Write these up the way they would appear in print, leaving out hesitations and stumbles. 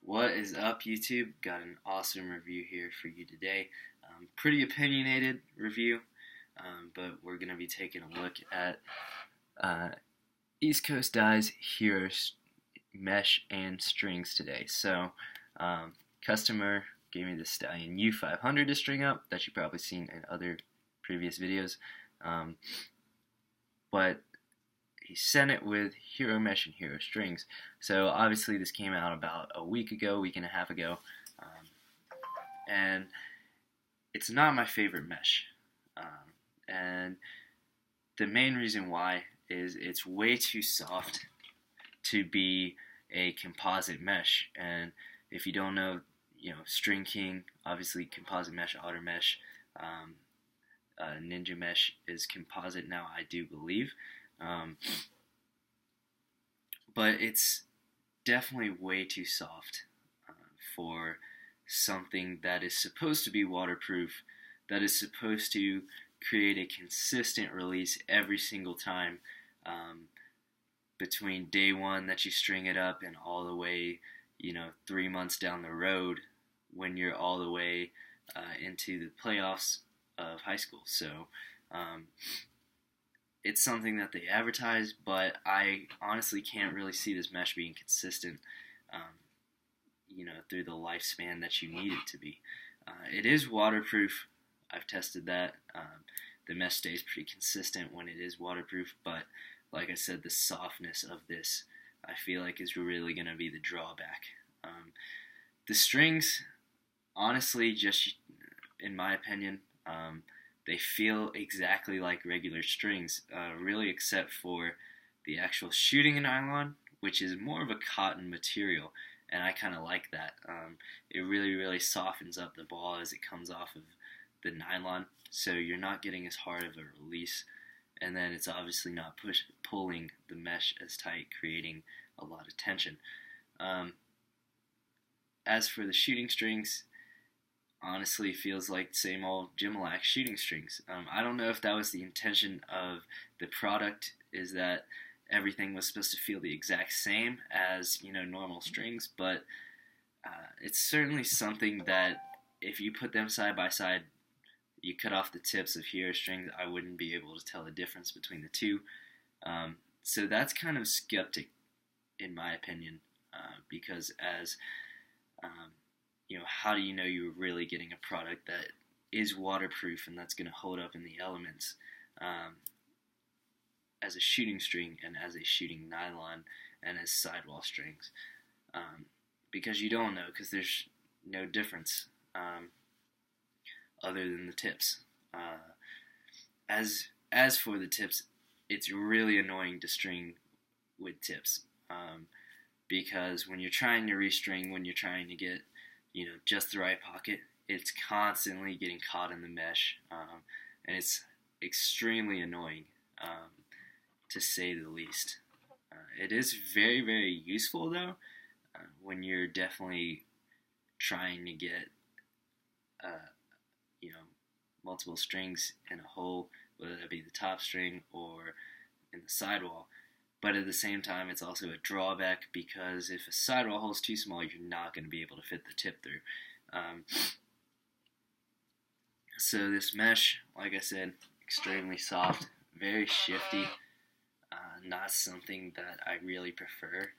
What is up, YouTube? Got an awesome review here for you today. Pretty opinionated review, but we're going to be taking a look at uh, East Coast Dyes Hero Mesh and Strings today. So, customer gave me the Stallion U500 to string up that you've probably seen in other previous videos, but he sent it with Hero Mesh and Hero Strings. So obviously this came out about a week and a half ago, and it's not my favorite mesh. And the main reason why is it's way too soft to be a composite mesh. And if you don't know, String King, obviously composite mesh, otter mesh, Ninja Mesh is composite now, I do believe. But it's definitely way too soft for something that is supposed to be waterproof, that is supposed to create a consistent release every single time, between day one that you string it up and all the way, 3 months down the road when you're all the way into the playoffs of high school. So it's something that they advertise, but I honestly can't really see this mesh being consistent, through the lifespan that you need it to be. It is waterproof. I've tested that. The mesh stays pretty consistent when it is waterproof, but like I said, the softness of this, I feel like, is really going to be the drawback. The strings, honestly, just in my opinion, they feel exactly like regular strings, really, except for the actual shooting nylon, which is more of a cotton material, and I kind of like that. It really, really softens up the ball as it comes off of the nylon, so you're not getting as hard of a release, and then it's obviously not pulling the mesh as tight, creating a lot of tension. As for the shooting strings, honestly feels like the same old Gimalac shooting strings. I don't know if that was the intention of the product, is that everything was supposed to feel the exact same as, normal strings, but it's certainly something that if you put them side by side, you cut off the tips of Hero strings, I wouldn't be able to tell the difference between the two. So that's kind of skeptic, in my opinion, because as how do you know you're really getting a product that is waterproof and that's going to hold up in the elements, as a shooting string and as a shooting nylon and as sidewall strings? Because you don't know, because there's no difference other than the tips. As for the tips, it's really annoying to string with tips, because when you're trying to restring, when you're trying to get just the right pocket, it's constantly getting caught in the mesh, and it's extremely annoying, to say the least. It is very, very useful, though, when you're definitely trying to get, multiple strings in a hole, whether that be the top string or in the sidewall. But at the same time, it's also a drawback, because if a sidewall hole is too small, you're not going to be able to fit the tip through. So this mesh, like I said, extremely soft, very shifty, not something that I really prefer.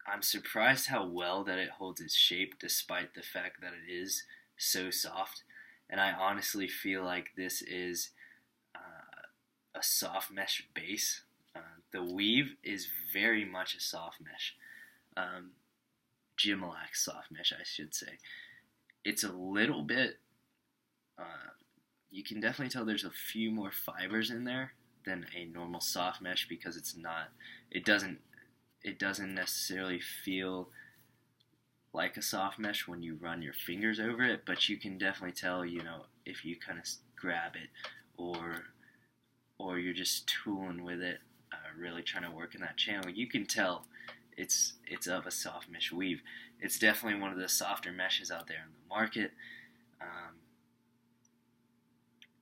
I'm surprised how well that it holds its shape, despite the fact that it is so soft. And I honestly feel like this is a soft mesh base. The weave is very much a soft mesh. Gimalac soft mesh, I should say. It's a little bit, you can definitely tell there's a few more fibers in there than a normal soft mesh, because it doesn't necessarily feel like a soft mesh when you run your fingers over it, but you can definitely tell, if you kind of grab it, or you're just tooling with it, really trying to work in that channel, you can tell it's of a soft mesh weave. It's definitely one of the softer meshes out there in the market,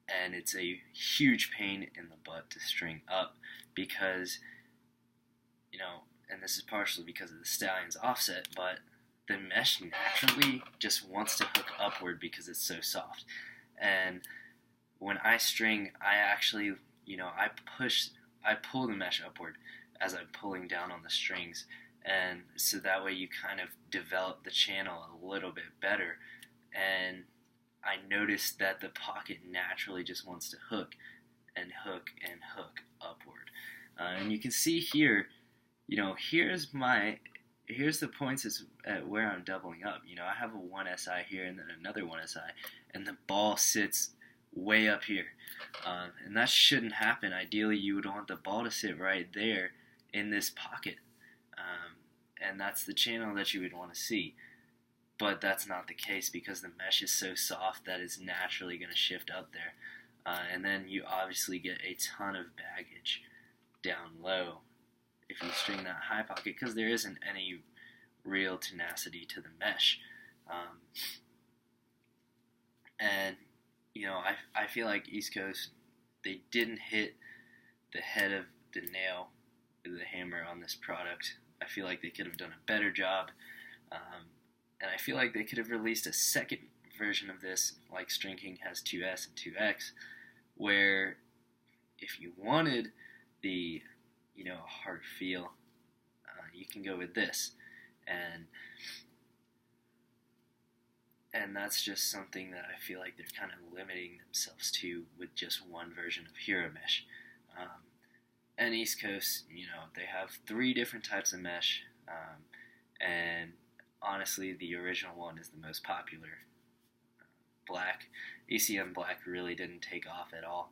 and it's a huge pain in the butt to string up, because and this is partially because of the Stallion's offset, but the mesh naturally just wants to hook upward because it's so soft. And when I string, I actually, I pull the mesh upward as I'm pulling down on the strings, and so that way you kind of develop the channel a little bit better. And I noticed that the pocket naturally just wants to hook and hook and hook upward. And you can see here, here's the points at where I'm doubling up. I have a 1 SI here and then another 1 SI, and the ball sits way up here. And that shouldn't happen. Ideally, you would want the ball to sit right there in this pocket. And that's the channel that you would want to see. But that's not the case because the mesh is so soft that it's naturally going to shift up there. And then you obviously get a ton of baggage down low if you string that high pocket, because there isn't any real tenacity to the mesh. I feel like East Coast, they didn't hit the head of the nail with the hammer on this product. I feel like they could have done a better job. And I feel like they could have released a second version of this, like String King has 2S and 2X, where if you wanted the, hard feel, you can go with this. And that's just something that I feel like they're kind of limiting themselves to with just one version of Hero Mesh. And East Coast, they have 3 different types of mesh, and honestly, the original one is the most popular. Black, ECM Black really didn't take off at all,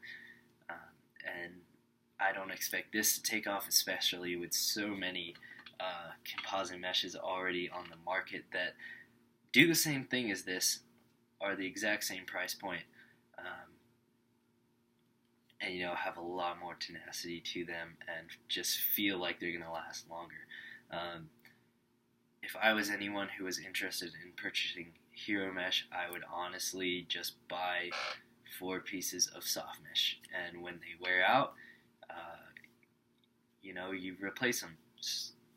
and I don't expect this to take off, especially with so many composite meshes already on the market that do the same thing as this, are the exact same price point, and have a lot more tenacity to them and just feel like they're going to last longer. If I was anyone who was interested in purchasing Hero Mesh, I would honestly just buy 4 pieces of soft mesh, and when they wear out, you replace them,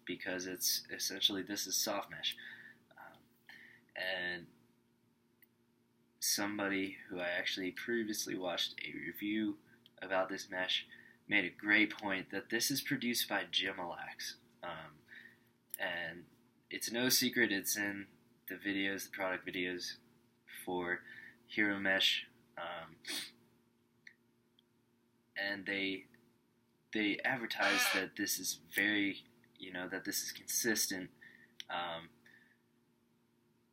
because it's essentially, this is soft mesh. And somebody who I actually previously watched a review about this mesh made a great point that this is produced by Gemalax, and it's no secret, it's in the videos, the product videos for Hero Mesh, and they advertise that this is very, that this is consistent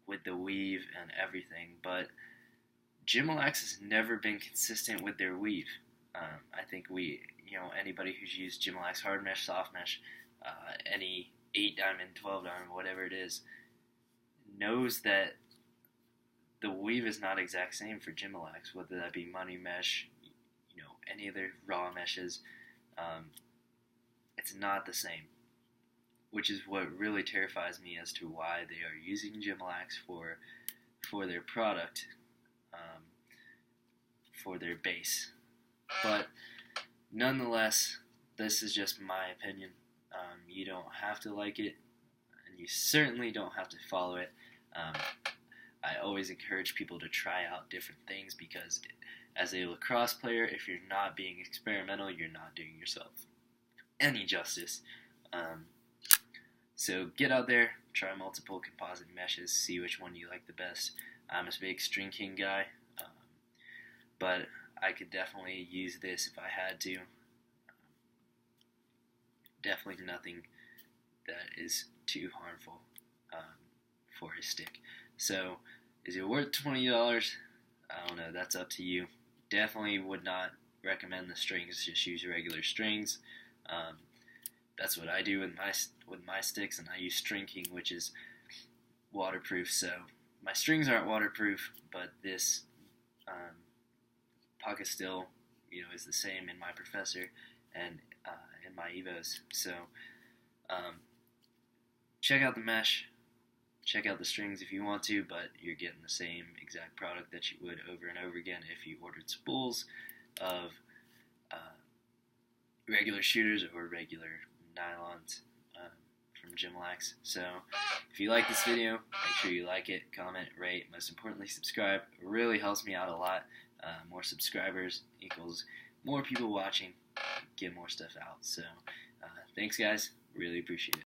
with the weave and everything, but Gemalax has never been consistent with their weave. I think anybody who's used Gemalax hard mesh, soft mesh, any 8 diamond, 12 diamond, whatever it is, knows that the weave is not exact same for Gemalax, whether that be money mesh, any other raw meshes. It's not the same, which is what really terrifies me as to why they are using Gemalax for their product, for their base. But nonetheless, this is just my opinion. You don't have to like it, and you certainly don't have to follow it. I always encourage people to try out different things, because as a lacrosse player, if you're not being experimental, you're not doing yourself any justice. So get out there, try multiple composite meshes, see which one you like the best. I'm a big String King guy, but I could definitely use this if I had to. Definitely nothing that is too harmful for a stick. So, is it worth $20? I don't know, that's up to you. Definitely would not recommend the strings, just use regular strings. That's what I do with my sticks, and I use String King, which is waterproof. So my strings aren't waterproof, but this pocket still, is the same in my Professor and in my Evos. So check out the mesh, check out the strings if you want to, but you're getting the same exact product that you would over and over again if you ordered spools of regular shooters or regular nylons. Gymlax. So if you like this video, make sure you like it, comment, rate, most importantly subscribe. It really helps me out a lot. More subscribers equals more people watching, get more stuff out. So thanks guys, really appreciate it.